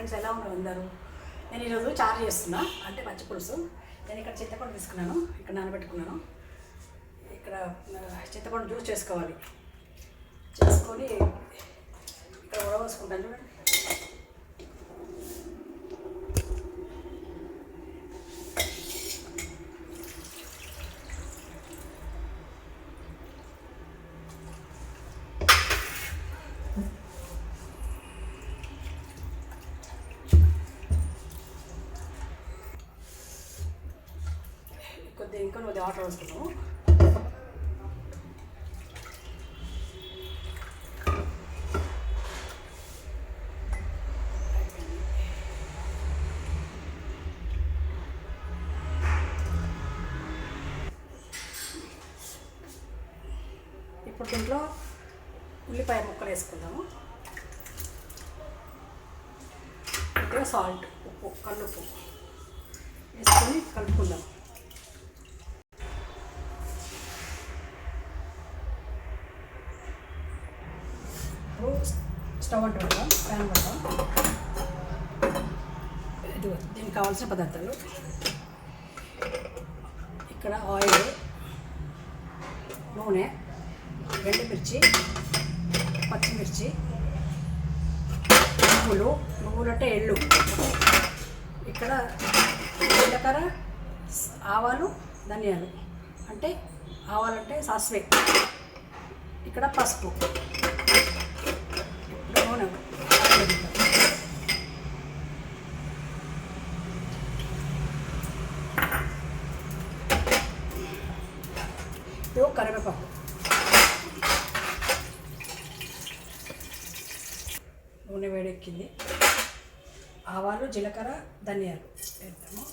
Friends, ఎలా ఉన్నారు అందరూ? నేను ఈరోజు చారు చేస్తున్నా, అంటే పచ్చి పులుసు. నేను ఇక్కడ చింతపండు తీసుకున్నాను, ఇక్కడ నానబెట్టుకున్నాను. ఇక్కడ చింతపండు జ్యూస్ చేసుకొని ఇక్కడ ఉడవసుకుంటాను. చూడండి, ఇంకా కొద్దిగా వాటర్ వేసుకున్నాము. ఇప్పుడు దీంట్లో ఉల్లిపాయ ముక్కలు వేసుకుందాము. కొద్దిగా సాల్ట్, ఉప్పు, కల్లుప్పు వేసుకొని కలుపుకుందాం. స్టవ్ అంటూ పెడదాం, ప్యాన్ పెడదాం. దీనికి కావాల్సిన పదార్థాలు: ఇక్కడ ఆయిల్, నూనె, ఎండుమిర్చి, పచ్చిమిర్చి, నువ్వులు అంటే ఎళ్ళు, ఇక్కడ జీలకర్ర, ఆవాలు, ధనియాలు అంటే ఆవాలంటే సాస్వే, ఇక్కడ పసుపు, నూనె, కరివేపాకు, నూనె వేడెక్కింది. ఆవాలు, జీలకర్ర, ధనియాలు వేద్దాము.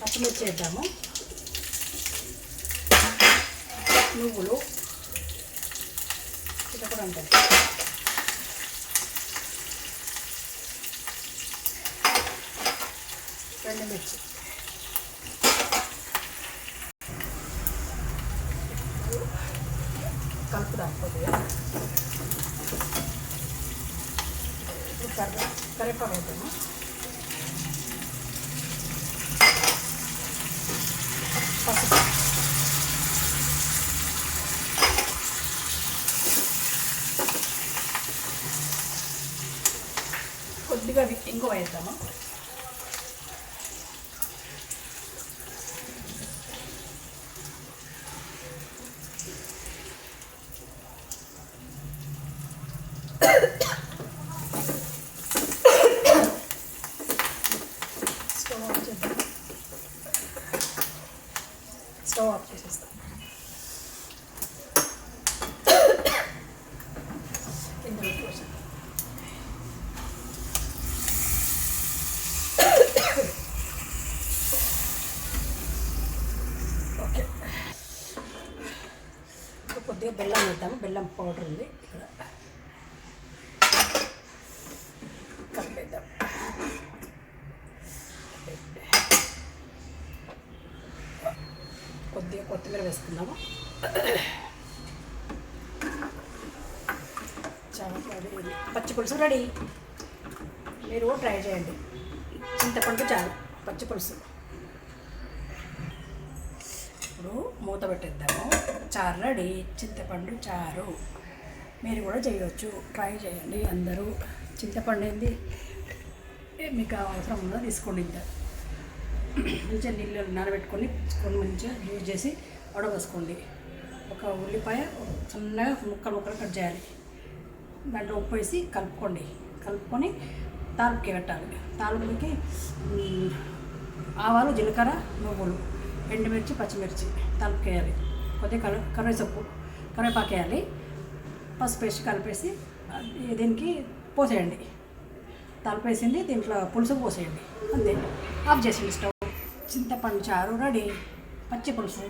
పచ్చిమిర్చి వేద్దాము. నువ్వులు చిటపట ఉంటాయి. ఎండుమిర్చి, కలుపుదాం కొద్దిగా. కరివేపాకు వేద్దాము. పసుపు, కొద్దిగా ఇంగువ వేద్దాము. స్టవ్ ఆఫ్ చేసేస్తాం. ఇందులో పోసాం. ఓకే, కొద్దిగా బెల్లం వేద్దాము. బెల్లం పౌడర్ ఉంది ఇక్కడ, కలిపేద్దాం. కొద్దిగా కొత్తిమీర వేసుకున్నాము. చాలా రెడీ, పచ్చి పులుసు రెడీ. మీరు ట్రై చేయండి. చింతపండు చారు, పచ్చి పులుసు. ఇప్పుడు మూత పెట్టేద్దాము. చారు రెడీ, చింతపండు చారు. మీరు కూడా చేయవచ్చు, ట్రై చేయండి అందరూ. చింతపండు ఏంది మీకు అవసరం ఉందో తీసుకోండి. ఇంత మంచిగా నీళ్ళు నానబెట్టుకొని మంచిగా యూజ్ చేసి వడబోసుకోండి. ఒక ఉల్లిపాయ చిన్నగా ముక్కలు కట్ చేయాలి. దాంట్లో ఉప్పు వేసి కలుపుకొని తాలింపుకి పెట్టాలి. తాలింపుకి ఆవాలు, జీలకర్ర, నువ్వులు, ఎండుమిర్చి, పచ్చిమిర్చి తాలింపుకి వేయాలి. కొద్దిగా కరివేపాకు వేయాలి. పసుపు వేసి కలిపేసి దీనికి పోసేయండి. తాలింపు వేసింది దీంట్లో పులుసు పోసేయండి. అంతే, ఆఫ్ చేసేయండి స్టవ్. చింతపండు చారు రెడీ, పచ్చి పులుసు.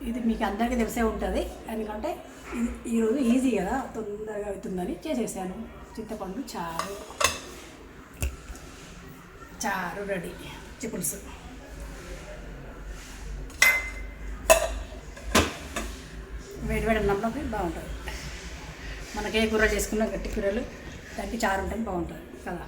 ఇది మీకు అందరికీ తెలిసే ఉంటుంది, ఎందుకంటే ఇది ఈరోజు ఈజీ కదా, తొందరగా అవుతుందని చేసేసాను. చింతపండు చారు రెడీ, పచ్చి పులుసు. వేడి వేడి అన్నంలోకి బాగుంటుంది. మనకి ఏ కూర చేసుకున్నా గట్టి కూరలు దానికి చారు ఉంటుంది, బాగుంటుంది కదా.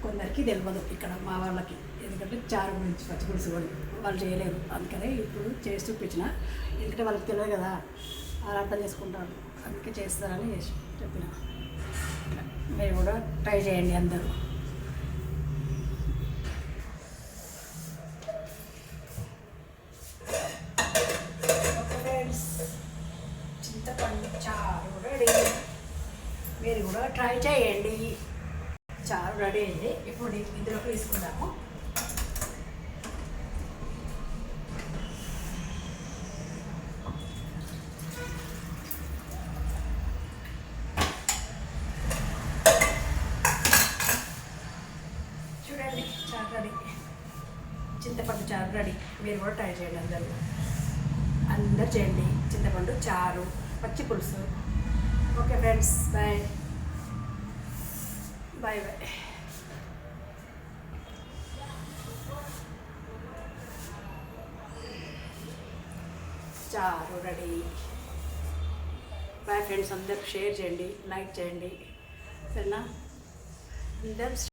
కొందరికి తెలియదు ఇక్కడ మా వాళ్ళకి, ఎందుకంటే చారు గురించి పచ్చిపులుసు కూడా వాళ్ళు చేయలేరు. అందుకనే ఇప్పుడు చేసి చూపించిన, ఎందుకంటే వాళ్ళకి తెలియదు కదా, వాళ్ళు అర్థం చేసుకుంటారు, అందుకే చేస్తారని చేసి చెప్పిన. మీరు కూడా ట్రై చేయండి అందరూ. చింతపండు చారు రెడీ, మీరు కూడా ట్రై చేయండి. చారు రెడీ అయింది. ఇప్పుడు ఇందులోకి తీసుకుందాము. చూడండి చారు రెడీ, చింతపండు చారు రెడీ. మీరు కూడా ట్రై చేయండి అందరు చేయండి. చింతపండు చారు, పచ్చి పులుసు. Okay friends, bye bye bye. చారు రెడీ. బాయ్ ఫ్రెండ్స్, అందరూ షేర్ చేయండి, లైక్ చేయండి, సరేనా? అందరూ